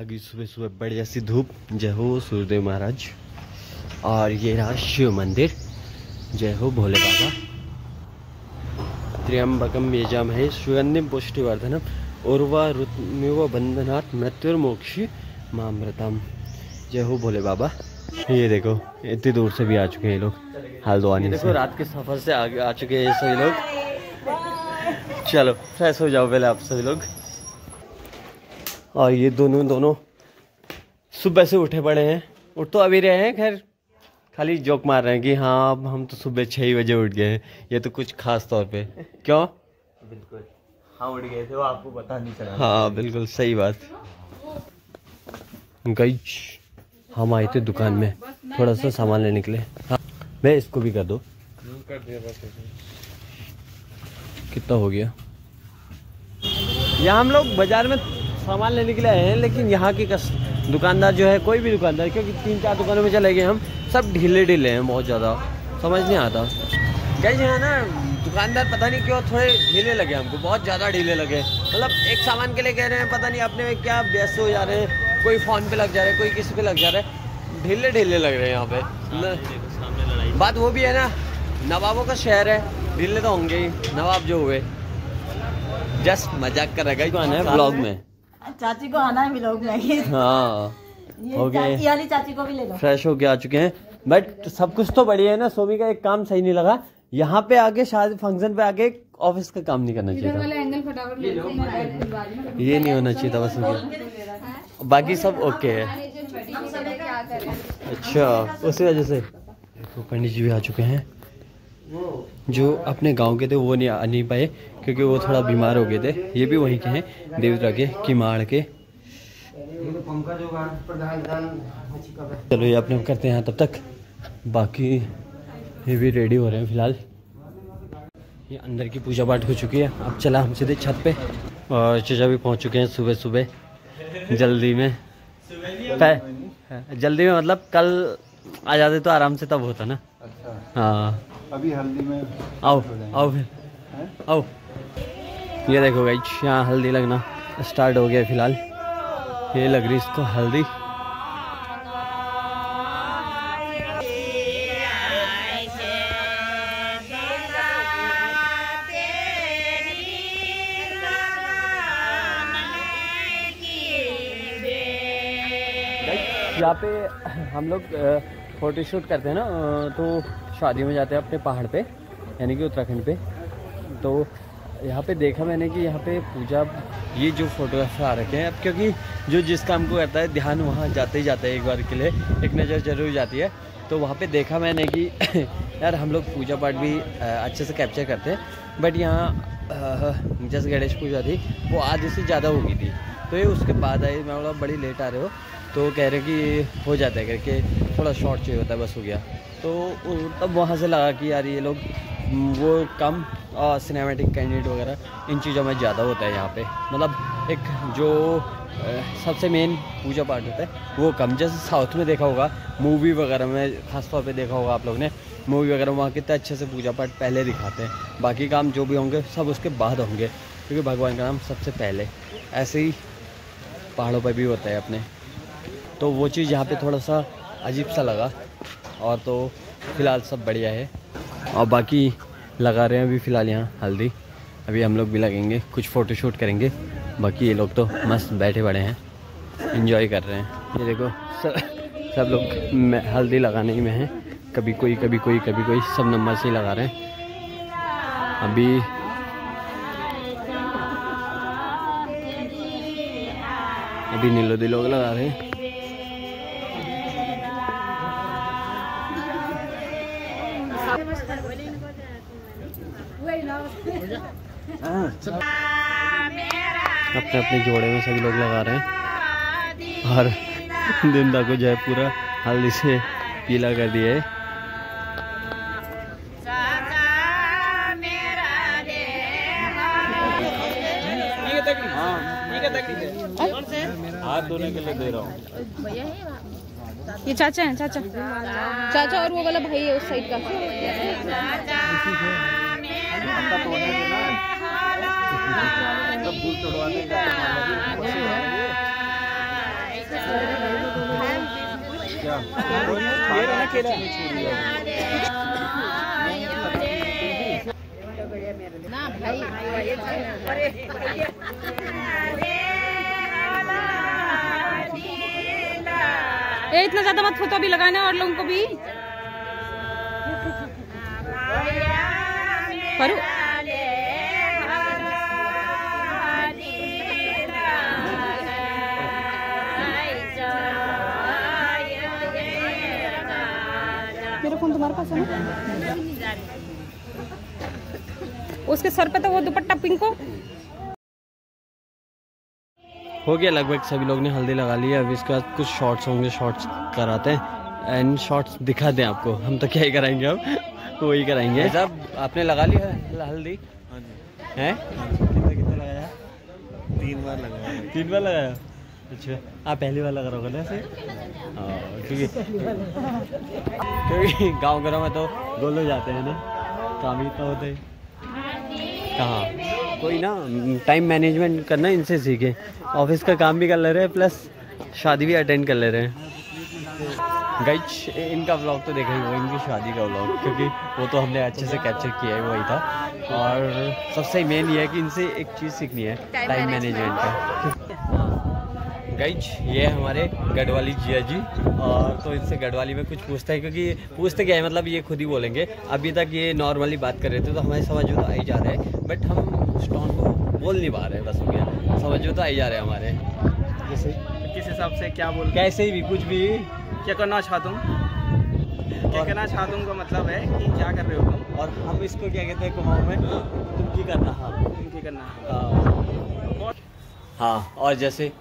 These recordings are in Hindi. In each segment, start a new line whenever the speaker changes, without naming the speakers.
आगे सुबह सुबह बढ़िया सी धूप। जय हो सूर्यदेव महाराज। और ये रहा शिव मंदिर। जय हो भोले बाबा। त्र्यंबकम यजामहे सुगंधिम पुष्टिवर्धनम उर्वारुकमिव बंधनात् मृत्युर्मोक्षी मामृतम। जय हो भोले बाबा। ये देखो इतनी दूर से भी आ चुके हैं ये लोग हल्द्वानी। देखो रात के सफर से आगे आ चुके हैं सभी लोग। चलो फ्रेश हो जाओ पहले आप सभी लोग। और ये दोनों सुबह से उठे पड़े हैं। उठ तो अभी रहे हैं, खैर खाली जोक मार रहे हैं कि हाँ हम तो सुबह 6 बजे उठ गए हैं। ये तो कुछ खास तौर पे क्यों?
बिल्कुल हाँ उठ गए थे, वो आपको पता नहीं चला।
हाँ बिल्कुल सही बात। गाइस हम आए थे दुकान में थोड़ा सा सामान लेने के लिए। हाँ मैं इसको भी कर दो।
कर दिया बस।
कितना हो गया? यहाँ हम लोग बाजार में सामान लेने के लिए आए हैं, लेकिन यहाँ की दुकानदार जो है, कोई भी दुकानदार, क्योंकि 3-4 दुकानों में चले गए हम, सब ढीले हैं बहुत ज़्यादा। समझ नहीं आता गाइस। यहाँ ना दुकानदार पता नहीं क्यों थोड़े ढीले लगे हमको, बहुत ज़्यादा ढीले लगे। मतलब एक सामान के लिए कह रहे हैं, पता नहीं अपने में क्या व्यस्त हो जा रहे हैं। कोई फ़ोन पे लग जा रहा है, कोई किसी पे लग जा रहा है। ढीले लग रहे हैं यहाँ पे। बात वो भी है ना, नवाबों का शहर है, ढीले तो होंगे ही नवाब जो हुए। जस्ट मजाक कर रहा है ब्लॉग में।
चाची को आना है व्लॉग में।
हाँ हो गए,
चाची को भी ले लो।
फ्रेश होके आ चुके हैं, बट सब कुछ तो बढ़िया है ना। सोमी का एक काम सही नहीं लगा, यहाँ पे आके शादी फंक्शन पे आके ऑफिस का काम नहीं करना चाहिए था। ये नहीं होना चाहिए था बस। बाकी सब ओके है। अच्छा उसी वजह से तो पंडित जी भी आ चुके हैं। जो अपने गांव के थे वो नहीं पाए, क्योंकि वो थोड़ा बीमार हो गए थे। ये भी वहीं के हैं, देवता के किमाड़ के। चलो ये अपने करते हैं तब तक। बाकी ये भी रेडी हो रहे हैं फिलहाल। ये अंदर की पूजा पाठ हो चुकी है। अब चला हम सीधे छत पे। और चचा भी पहुंच चुके हैं सुबह जल्दी में। जल्दी में मतलब कल आ जाते तो आराम से तब होता ना।
अच्छा
हाँ
अभी हल्दी में
आओ फिर आओ। ये देखो गाइस यहाँ हल्दी लगना स्टार्ट हो गया फिलहाल। ये लग रही इसको हल्दी। यहाँ पे हम लोग फोटोशूट करते हैं ना, तो शादी में जाते हैं अपने पहाड़ पे, यानी कि उत्तराखंड पे। तो यहाँ पे देखा मैंने कि यहाँ पे पूजा, ये जो फोटोग्राफर आ रखे हैं अब, क्योंकि जो जिस काम को करता है ध्यान वहाँ जाते ही जाता है, एक बार के लिए एक नज़र जरूर जाती है। तो वहाँ पे देखा मैंने कि यार हम लोग पूजा पाठ भी अच्छे से कैप्चर करते हैं, बट यहाँ जैसे गणेश पूजा थी वो आधे से ज़्यादा हो गई थी। तो ये उसके बाद आई, मैं बोला बड़ी लेट आ रहे हो, तो कह रहे कि हो जाता है करके, थोड़ा शॉर्ट चाहिए होता है, बस हो गया। तो तब वहाँ से लगा कि यार ये लोग वो कम सिनेमैटिक कैंडिडेट वगैरह इन चीज़ों में ज़्यादा होता है यहाँ पे। मतलब एक जो सबसे मेन पूजा पाठ होता है वो कम। जैसे साउथ में देखा होगा मूवी वगैरह में, ख़ास तौर पे देखा होगा आप लोग ने मूवी वगैरह, वहाँ कितने अच्छे से पूजा पाठ पहले दिखाते हैं। बाकी काम जो भी होंगे सब उसके बाद होंगे, क्योंकि भगवान का नाम सबसे पहले। ऐसे ही पहाड़ों पर भी होता है अपने। तो वो चीज़ यहाँ पे थोड़ा सा अजीब सा लगा। और तो फ़िलहाल सब बढ़िया है। और बाकी लगा रहे हैं अभी फ़िलहाल यहाँ हल्दी। अभी हम लोग भी लगेंगे, कुछ फ़ोटोशूट करेंगे। बाकी ये लोग तो मस्त बैठे बड़े हैं, एंजॉय कर रहे हैं। ये देखो सब लोग हल्दी लगाने ही में हैं। कभी कोई सब नंबर से ही लगा रहे हैं। अभी नीलो लोग लगा रहे हैं। अपने अपने जोड़े में सभी लोग लगा रहे हैं। और दिंदा को जो है पूरा हल्दी से पीला कर दिया है। हाथ धोने के लिए दे रहा हूँ।
ये चाचा है, चाचा और वो वाला भाई है उस साइड का।
ये रहा केला।
ए इतना ज्यादा मत फोटो भी लगाना और लोगों को भी करो। मेरा फोन तुम्हारे पास है ना? उसके सर पे तो वो दुपट्टा पिंक
हो गया लगभग, सभी लोग ने हल्दी लगा ली है। अभी इसके बाद कुछ शॉर्ट्स होंगे, शॉर्ट्स कराते हैं एंड शॉर्ट्स दिखा दें आपको। हम तो क्या ही कराएंगे अब, वही कराएंगे। साहब आपने लगा लिया है हल्दी? हैं? कितना लगाया?
3 बार लगाया।
3 बार लगाया? अच्छा, आप पहली बार लगा रहे हो ना ऐसे? क्योंकि गाँव घरों में तो गोल हो जाते हैं ना, काम ही इतना होता है। कहाँ कोई ना टाइम मैनेजमेंट करना इनसे सीखे। ऑफिस का काम भी कर ले रहे हैं प्लस शादी भी अटेंड कर ले रहे हैं। गाइस इनका व्लॉग तो देखा ही वो, इनकी शादी का व्लॉग, क्योंकि वो तो हमने अच्छे से कैप्चर किया है, वही था। और सबसे मेन ये है कि इनसे एक चीज़ सीखनी है, टाइम मैनेजमेंट का। गाइज ये हमारे गढ़वाली जिया जी, और तो इनसे गढ़वाली में कुछ पूछता है, क्योंकि पूछते क्या है मतलब ये खुद ही बोलेंगे। अभी तक ये नॉर्मली बात कर रहे थे तो हमारी समझ में तो आ ही जा रहे हैं, बट हम उस टोन को बोल नहीं पा रहे, बस हो गया, समझ में तो आ ही जा रहे हैं हमारे। जैसे
किस हिसाब से क्या बोल,
कैसे भी कुछ भी
क्या करना चाहता हूँ, क्या करना चाहता हूँ का मतलब है कि क्या कर रहे हो तुम,
और हम इसको क्या कहते हैं कुमाऊँ में, तुम की करना। हाँ
तुम की करना।
हाँ और जैसे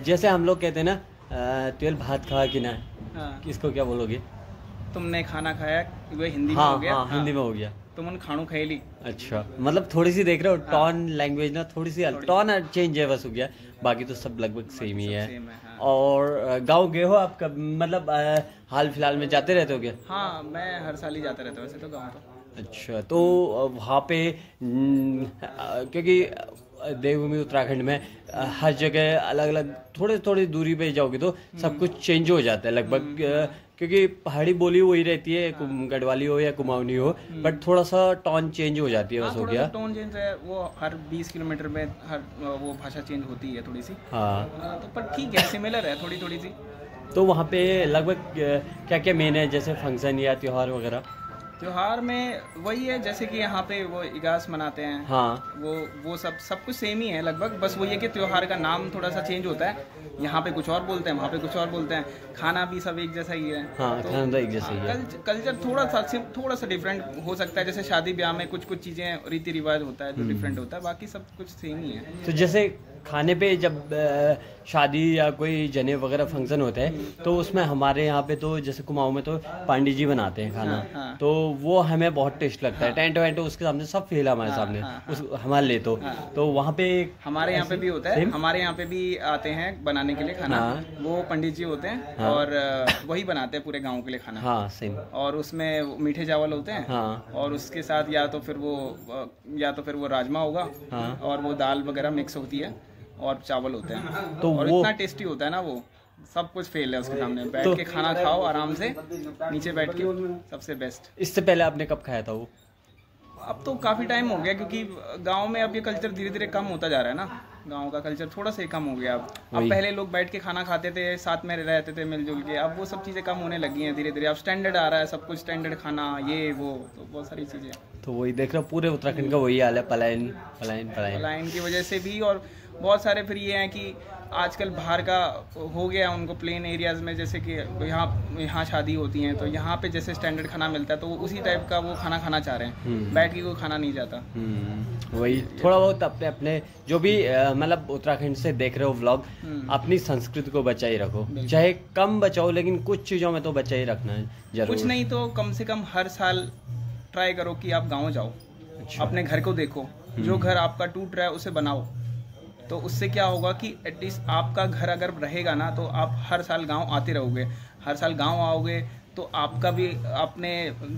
जैसे हम लोग कहते हैं ना तेल भात खा कि ना,
हाँ,
इसको क्या बोलोगे?
तुमने खाना खाया, वो हिंदी में
हाँ,
हो गया।
हाँ, हिंदी में हो गया।
तुम खानू खेली।
अच्छा, मतलब थोड़ी सी देख रहे हो टॉन लैंग्वेज ना, थोड़ी सी टॉन चेंज है बस, हो गया। बाकी तो सब लगभग सेम ही है।
हाँ।
और गांव गए हो आप कब, मतलब हाल फिलहाल में जाते रहते हो क्या?
हाँ मैं हर साल ही जाता रहता हूँ वैसे तो गाँव तो।
अच्छा, तो वहाँ पे क्योंकि देवभूमि उत्तराखंड में हर जगह अलग अलग थोड़ी दूरी पे जाओगे तो सब कुछ चेंज हो जाता है लगभग, क्योंकि पहाड़ी बोली वही रहती है, गढ़वाली हो या कुमाऊनी हो, बट थोड़ा सा टोन चेंज हो जाती है, बस हो गया।
टोन चेंज है, वो हर 20 किलोमीटर में हर वो भाषा चेंज होती है थोड़ी सी।
हाँ
तो पर ठीक है, सिमिलर है थोड़ी सी।
तो वहाँ पे लगभग क्या क्या मेन है, जैसे फंक्शन या त्योहार वगैरह?
त्योहार में वही है, जैसे कि यहाँ पे वो इगास मनाते हैं।
हाँ
वो सब कुछ सेम ही है लगभग, बस वो ये कि त्योहार का नाम थोड़ा सा चेंज होता है। यहाँ पे कुछ और बोलते हैं, वहाँ पे कुछ और बोलते हैं। खाना भी सब एक जैसा ही है।
हाँ,
तो
खाना तो एक जैसा ही है।
कल्चर थोड़ा सा डिफरेंट हो सकता है, जैसे शादी ब्याह में कुछ चीजें रीति रिवाज होता है जो डिफरेंट होता है, बाकी सब कुछ सेम ही है।
तो जैसे खाने पे जब शादी या कोई जने वगैरह फंक्शन होता है तो उसमें हमारे यहाँ पे तो जैसे कुमाऊं में तो पांडी जी बनाते हैं खाना।
हाँ।
तो वो हमें बहुत टेस्ट लगता है। टेंट वेंट उसके सामने सब फेल हमारे सामने। उस हमारे लिए तो वहाँ पे
हमारे यहाँ पे भी होता है, हमारे यहाँ पे भी आते हैं बनाने के लिए खाना। वो पंडित जी होते हैं और वही बनाते हैं पूरे गाँव के लिए खाना।
हाँ सेम।
और उसमें मीठे चावल होते हैं।
हाँ।
और उसके साथ या तो फिर वो राजमा होगा।
हाँ।
और वो दाल वगैरह मिक्स होती है और चावल होते हैं।
तो
और
वो
इतना टेस्टी होता है ना, वो सब कुछ फेल है उसके सामने। बैठ के खाना खाओ आराम से, नीचे बैठ के, सबसे बेस्ट।
इससे पहले आपने कब खाया था वो?
अब तो काफी टाइम हो गया, क्योंकि गांव में अब ये कल्चर धीरे धीरे कम होता जा रहा है ना। गांव का कल्चर थोड़ा सा कम हो गया अब पहले लोग बैठ के खाना खाते थे, साथ में रहते थे मिलजुल के। अब वो सब चीजें कम होने लगी हैं धीरे धीरे। अब स्टैंडर्ड आ रहा है, सब कुछ स्टैंडर्ड खाना, ये वो, तो बहुत सारी चीजें।
तो वही देख रहा हूँ पूरे उत्तराखंड का वही हाल है, पलायन
की वजह से भी। और बहुत सारे फिर ये हैं कि आजकल बाहर का हो गया उनको, प्लेन एरियाज में जैसे कि यहाँ शादी होती हैं तो यहाँ पे जैसे स्टैंडर्ड खाना मिलता है तो वो उसी टाइप का वो खाना खाना चाह रहे हैं। बैठ के कोई खाना नहीं जाता।
वही थोड़ा बहुत अपने जो भी मतलब उत्तराखंड से देख रहे हो व्लॉग, अपनी संस्कृति को बचाए रखो, चाहे कम बचाओ लेकिन कुछ चीज़ों में तो बचाए रखना है जरूर।
कुछ नहीं तो कम से कम हर साल ट्राई करो कि आप गाँव जाओ। अच्छा। अपने घर को देखो, जो घर आपका टूट रहा है उसे बनाओ। तो उससे क्या होगा कि एटलीस्ट आपका घर अगर रहेगा ना तो आप हर साल गांव आते रहोगे। हर साल गांव आओगे तो आपका भी अपने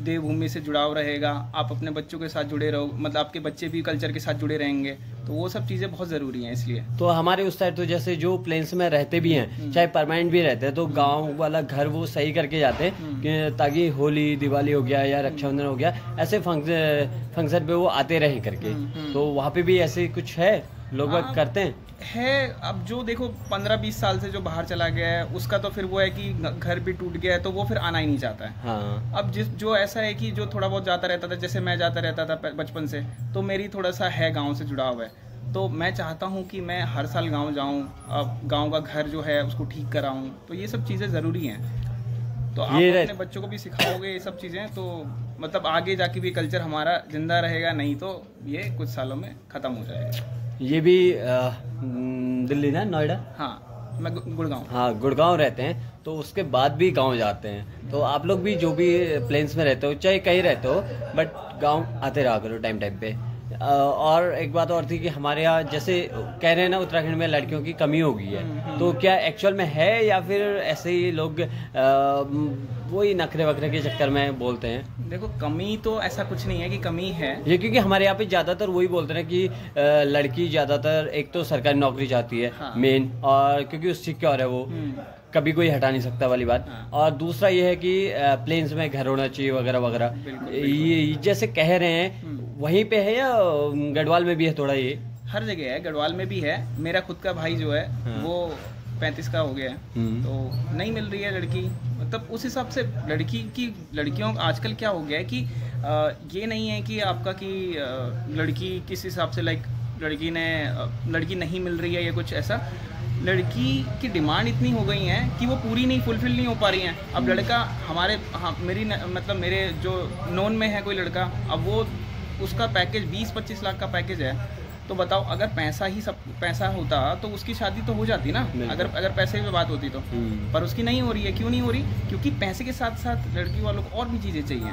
देवभूमि से जुड़ाव रहेगा, आप अपने बच्चों के साथ जुड़े रहो, मतलब आपके बच्चे भी कल्चर के साथ जुड़े रहेंगे, तो वो सब चीज़ें बहुत ज़रूरी हैं। इसलिए
तो हमारे उस साइड तो जैसे जो प्लेन्स में रहते भी हैं, चाहे परमानेंट भी रहते हैं, तो गांव वाला घर वो सही करके जाते हैं कि ताकि होली दिवाली हो गया या रक्षाबंधन हो गया, ऐसे फंक्शन पे वो आते रहे करके। तो वहाँ पे भी ऐसे कुछ है, लोग करते हैं?
अब जो देखो 15-20 साल से जो बाहर चला गया है उसका तो फिर वो है कि घर भी टूट गया है तो वो फिर आना ही नहीं चाहता है।
हाँ।
अब जो ऐसा है कि जो थोड़ा बहुत जाता रहता था, जैसे मैं जाता रहता था बचपन से, तो मेरी थोड़ा सा है गांव से जुड़ाव है, तो मैं चाहता हूं कि मैं हर साल गांव जाऊं, अब गांव का घर जो है उसको ठीक कराऊं, तो ये सब चीज़ें ज़रूरी हैं। तो आप अपने बच्चों को भी सिखाओगे ये सब चीज़ें, तो मतलब आगे जाके भी कल्चर हमारा जिंदा रहेगा, नहीं तो ये कुछ सालों में ख़त्म हो जाएगा।
ये भी दिल्ली ना, नोएडा?
हाँ, मैं गुड़गांव।
हाँ, गुड़गांव रहते हैं, तो उसके बाद भी गांव जाते हैं। तो आप लोग भी जो भी प्लेन्स में रहते हो, चाहे कहीं रहते हो, बट गांव आते रहा करो टाइम पे। और एक बात और थी कि हमारे यहाँ जैसे कह रहे हैं ना, उत्तराखंड में लड़कियों की कमी हो गई है, तो क्या एक्चुअल में है या फिर ऐसे ही लोग वही नखरे वखरे के चक्कर में बोलते हैं?
देखो, कमी तो ऐसा कुछ नहीं है कि कमी है
ये, क्योंकि हमारे यहाँ पे ज्यादातर वही बोलते हैं कि लड़की ज्यादातर एक तो सरकारी नौकरी चाहती है,
हाँ।
मेन, और क्योंकि उससे सिक्योर है वो, कभी कोई हटा नहीं सकता वाली बात।
हाँ।
और दूसरा ये है कि प्लेन्स में घर होना चाहिए वगैरह वगैरह। ये जैसे कह रहे हैं वहीं पे है या गढ़वाल में भी है थोड़ा? ये
हर जगह है, गढ़वाल में भी है। मेरा खुद का भाई जो है वो 35 का हो गया है, तो नहीं मिल रही है लड़की। मतलब उस हिसाब से लड़कियों आजकल क्या हो गया है कि ये नहीं है कि आपका कि लड़की किस हिसाब से लड़की नहीं मिल रही है या कुछ ऐसा। लड़की की डिमांड इतनी हो गई है कि वो पूरी नहीं, फुलफिल नहीं हो पा रही हैं। अब लड़का मेरे जो नोन में है कोई लड़का, अब वो उसका पैकेज 20-25 लाख का पैकेज है, तो बताओ अगर पैसा होता तो उसकी शादी तो हो जाती ना, अगर पैसे की बात होती तो। पर उसकी नहीं हो रही है। क्यों नहीं हो रही? क्योंकि पैसे के साथ साथ लड़की वालों को और भी चीज़ें चाहिए।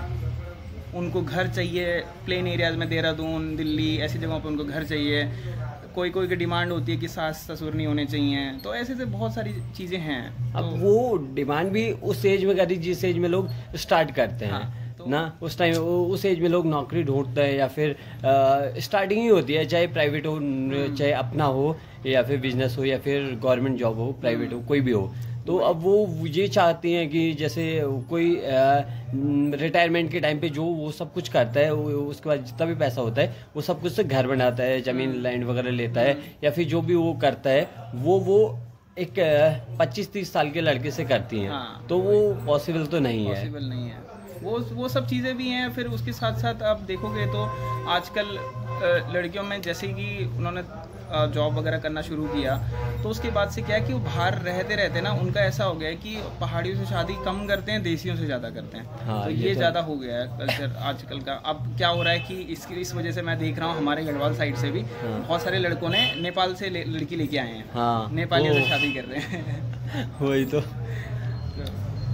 उनको घर चाहिए, प्लेन एरियाज में देहरादून, दिल्ली ऐसी जगहों पे उनको घर चाहिए। कोई की डिमांड होती है कि सास ससुर नहीं होने चाहिए, तो ऐसे से बहुत सारी चीज़ें हैं।
अब वो डिमांड भी उस एज में करी जिस एज में लोग स्टार्ट करते हैं।
हाँ,
ना उस टाइम उस एज में लोग नौकरी ढूंढते हैं, या फिर स्टार्टिंग ही होती है, चाहे प्राइवेट हो, चाहे अपना हो, या फिर बिजनेस हो, या फिर गवर्नमेंट जॉब हो, प्राइवेट हो, कोई भी हो। तो अब वो ये चाहती हैं कि जैसे कोई रिटायरमेंट के टाइम पे जो वो सब कुछ करता है, उसके बाद जितना भी पैसा होता है वो सब कुछ से घर बनाता है, जमीन लैंड वगैरह लेता है, या फिर जो भी वो करता है वो एक 25-30 साल के लड़के से करती हैं।
हाँ,
तो वो पॉसिबल तो नहीं है।
पॉसिबल नहीं है। वो सब चीज़ें भी हैं। फिर उसके साथ साथ आप देखोगे तो आजकल लड़कियों में जैसे कि उन्होंने जॉब वगैरह करना शुरू किया, तो उसके बाद से क्या है कि वो बाहर रहते ना, उनका ऐसा हो गया है कि पहाड़ियों से शादी कम करते हैं, देसियों से ज़्यादा करते हैं।
हाँ,
तो ये ज़्यादा हो गया है कल्चर आजकल का। अब क्या हो रहा है कि इस वजह से मैं देख रहा हूँ हमारे गढ़वाल साइड से भी बहुत सारे लड़कों ने नेपाल से लड़की लेके आए हैं।
हाँ,
नेपालियों से शादी कर रहे हैं।
वही तो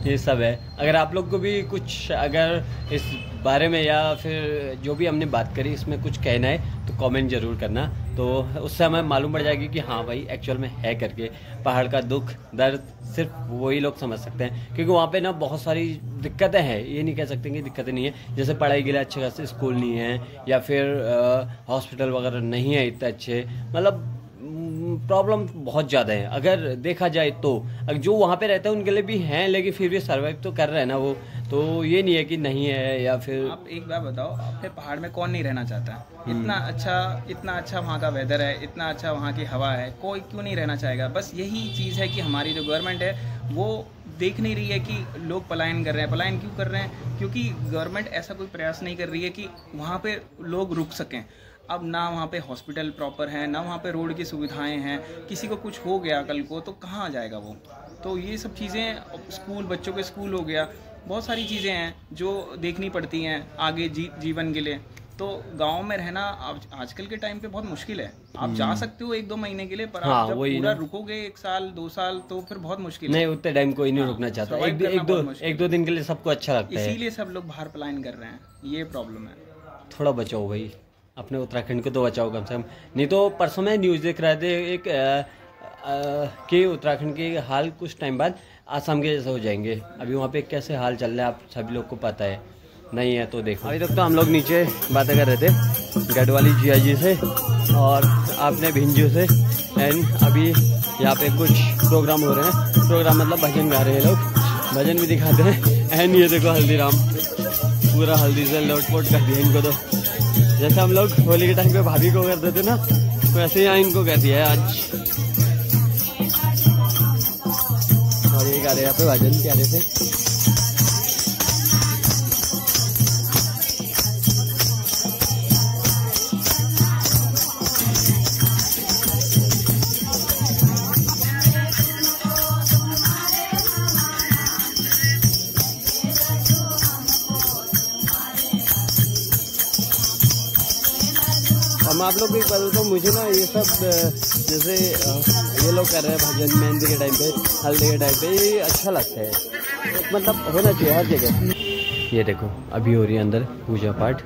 ये सब है। अगर आप लोग को भी कुछ अगर इस बारे में या फिर जो भी हमने बात करी इसमें कुछ कहना है तो कमेंट जरूर करना, तो उससे हमें मालूम पड़ जाएगी कि हाँ भाई एक्चुअल में है करके। पहाड़ का दुख दर्द सिर्फ वही लोग समझ सकते हैं, क्योंकि वहाँ पे ना बहुत सारी दिक्कतें हैं। ये नहीं कह सकते कि दिक्कतें नहीं है, जैसे पढ़ाई के लिए अच्छे खासे स्कूल नहीं है, या फिर हॉस्पिटल वगैरह नहीं है इतने अच्छे, मतलब प्रॉब्लम बहुत ज़्यादा है अगर देखा जाए तो। जो वहाँ पे रहते हैं उनके लिए भी हैं, लेकिन फिर भी सर्वाइव तो कर रहे हैं ना वो, तो ये नहीं है कि नहीं है। या फिर
आप एक बात बताओ, अपने पहाड़ में कौन नहीं रहना चाहता है? इतना अच्छा वहाँ का वेदर है, इतना अच्छा वहाँ की हवा है, कोई क्यों नहीं रहना चाहेगा? बस यही चीज़ है कि हमारी जो गवर्नमेंट है वो देख नहीं रही है कि लोग पलायन कर रहे हैं। पलायन क्यों कर रहे हैं? क्योंकि गवर्नमेंट ऐसा कोई प्रयास नहीं कर रही है कि वहाँ पे लोग रुक सकें। अब ना वहाँ पे हॉस्पिटल प्रॉपर है, ना वहाँ पे रोड की सुविधाएं हैं। किसी को कुछ हो गया कल को तो कहाँ जाएगा वो? तो ये सब चीज़ें, स्कूल, बच्चों के स्कूल हो गया, बहुत सारी चीज़ें हैं जो देखनी पड़ती हैं आगे जीवन के लिए। तो गांव में रहना आजकल के टाइम पे बहुत मुश्किल है। आप जा सकते हो 1-2 महीने के लिए, पर आप जब पूरा रुकोगे 1 साल 2 साल तो फिर बहुत मुश्किल है।
नहीं, उतने टाइम कोई नहीं रुकना चाहता। एक दो दिन के लिए सबको अच्छा लगता है,
इसीलिए सब लोग बाहर पलायन कर रहे हैं। ये प्रॉब्लम है।
थोड़ा बचाओ भाई, अपने उत्तराखंड को तो बचाओ कम से कम। नहीं तो परसों मैं न्यूज़ देख रहे थे, एक कि उत्तराखंड के हाल कुछ टाइम बाद आसाम के जैसे हो जाएंगे। अभी वहाँ पे कैसे हाल चल रहा है आप सभी लोग को पता है, नहीं है तो देखो। अभी तक तो हम लोग नीचे बातें कर रहे थे गढ़वाली जिया जी से और आपने भिंजू से, एंड अभी यहाँ पे कुछ प्रोग्राम हो रहे हैं। प्रोग्राम मतलब भजन गा रहे हैं लोग, भजन भी दिखाते हैं। एंड ये देखो हल्दीराम पूरा हल्दी से लोटपोट कर दिया इनको। तो जैसे हम लोग होली के टाइम पे भाभी को करते थे ना, वैसे ही यहाँ इनको कर दिया है आज। और ये गा रहे यहाँ पे भजन प्यारे से। हम आप लोग को एक बात बताऊँ, मुझे ना ये सब जैसे ये लोग कर रहे हैं भजन मेहंदी के टाइम पे, हल्दी के टाइम पे, ये अच्छा लगता है, मतलब होना चाहिए हर जगह। ये देखो अभी हो रही है अंदर पूजा पाठ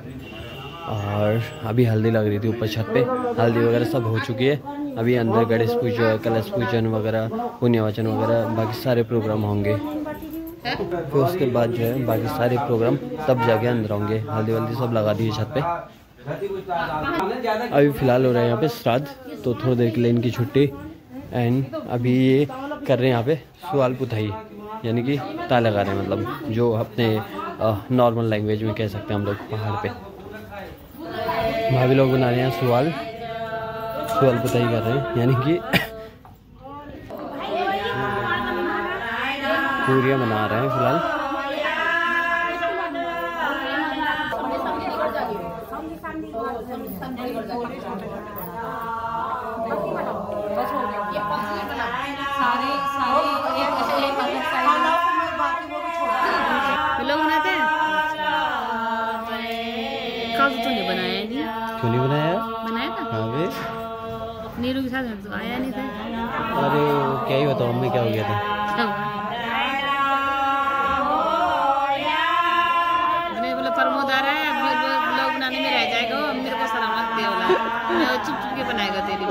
और अभी हल्दी लग रही थी ऊपर छत पे, हल्दी वगैरह सब हो चुकी है। अभी अंदर गणेश पूजा, कलश पूजन वगैरह, पुण्यवाचन वगैरह बाकी सारे प्रोग्राम होंगे। फिर उसके बाद जो है बाकी सारे प्रोग्राम तब जाके अंदर होंगे। हल्दी वल्दी सब लगा दी है छत पे। अभी फ़िलहाल हो रहा है यहाँ पे श्राद्ध, तो थोड़ी देर के लिए इनकी छुट्टी। एंड अभी ये कर रहे हैं यहाँ पे सुवाल पुताई, यानी कि ताला लगा रहे हैं, मतलब जो अपने नॉर्मल लैंग्वेज में कह सकते हैं हम लोग पहाड़ पे। भाभी लोग बना रहे हैं सुवाल पुताई कर रहे हैं, यानी कि पूरियाँ बना रहे हैं फिलहाल।
लोग बनाते हैं, कल तो नहीं बनाया नहीं।
क्यों नहीं बनाया?
बनाया था।
हाँ वे
नीरू के साथ तो आया नहीं था।
अरे क्या ही बताओ मम्मी क्या हो गया था।
मैंने बोला प्रमोद आ रहा है, अब ब्लॉग बनाने में रह जाएगा, अब मेरे को सलाम मत दे बोला, चुप चुप के बनाएगा तेरी।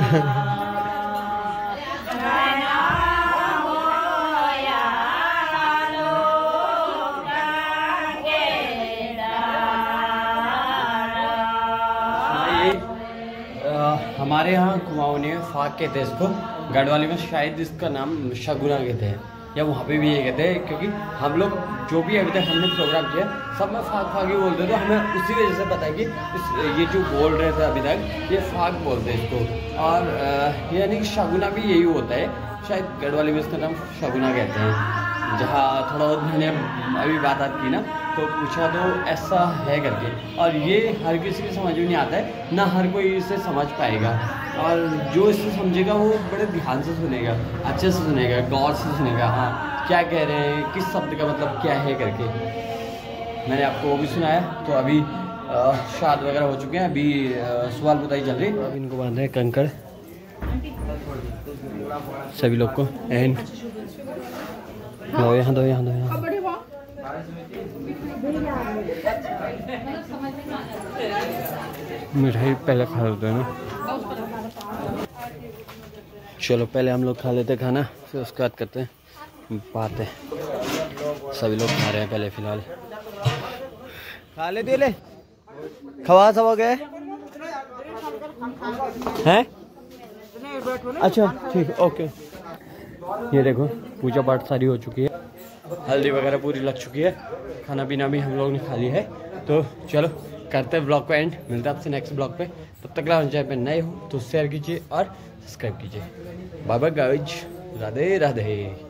हमारे यहाँ कुमाऊनी में फाग कहते हैं इसको, गढ़वाली में शायद इसका नाम शगुना कहते हैं, या वहाँ पे भी ये कहते हैं, क्योंकि हम लोग जो भी अभी तक हमने प्रोग्राम किया सब में फाग फाग ही बोलते थे। तो हमें उसी वजह से पता है कि ये जो बोल रहे थे अभी तक ये फाग बोलते हैं इसको। और यानी कि शगुना भी यही होता है, शायद गढ़वाली में इसका नाम शगुना कहते हैं। जहाँ थोड़ा बहुत मैंने अभी बात की ना, तो पूछा तो ऐसा है करके। और ये हर किसी के समझ में नहीं आता है, ना हर कोई इसे समझ पाएगा, और जो इसे समझेगा वो बड़े ध्यान से सुनेगा, अच्छे से सुनेगा, गौर से सुनेगा, हाँ क्या कह रहे हैं, किस शब्द का मतलब क्या है करके। मैंने आपको वो भी सुनाया। तो अभी श्राद्ध वगैरह हो चुके हैं, अभी सवाल पुताई चल रही है। अभी इनको बांध रहे हैं कंकड़ सभी लोग को। एंड दो यहाँ दो यहाँ दो यहाँ मिठाई पहले खा लेते हैं ना। चलो पहले हम लोग खा लेते हैं खाना, फिर उसके बाद करते हैं बातें। सभी लोग खा रहे हैं पहले फिलहाल। खा ले दिए ले खवा सब हो गए हैं? अच्छा ठीक ओके। ये देखो पूजा पाठ सारी हो चुकी है, हल्दी वगैरह पूरी लग चुकी है, खाना पीना भी हम लोग ने खा लिया है। तो चलो करते हैं ब्लॉग को एंड, मिलते हैं आपसे नेक्स्ट ब्लॉग पे। तब तक चैनल पे नए हो तो शेयर कीजिए और सब्सक्राइब कीजिए। Bye bye guys, Radhe Radhe.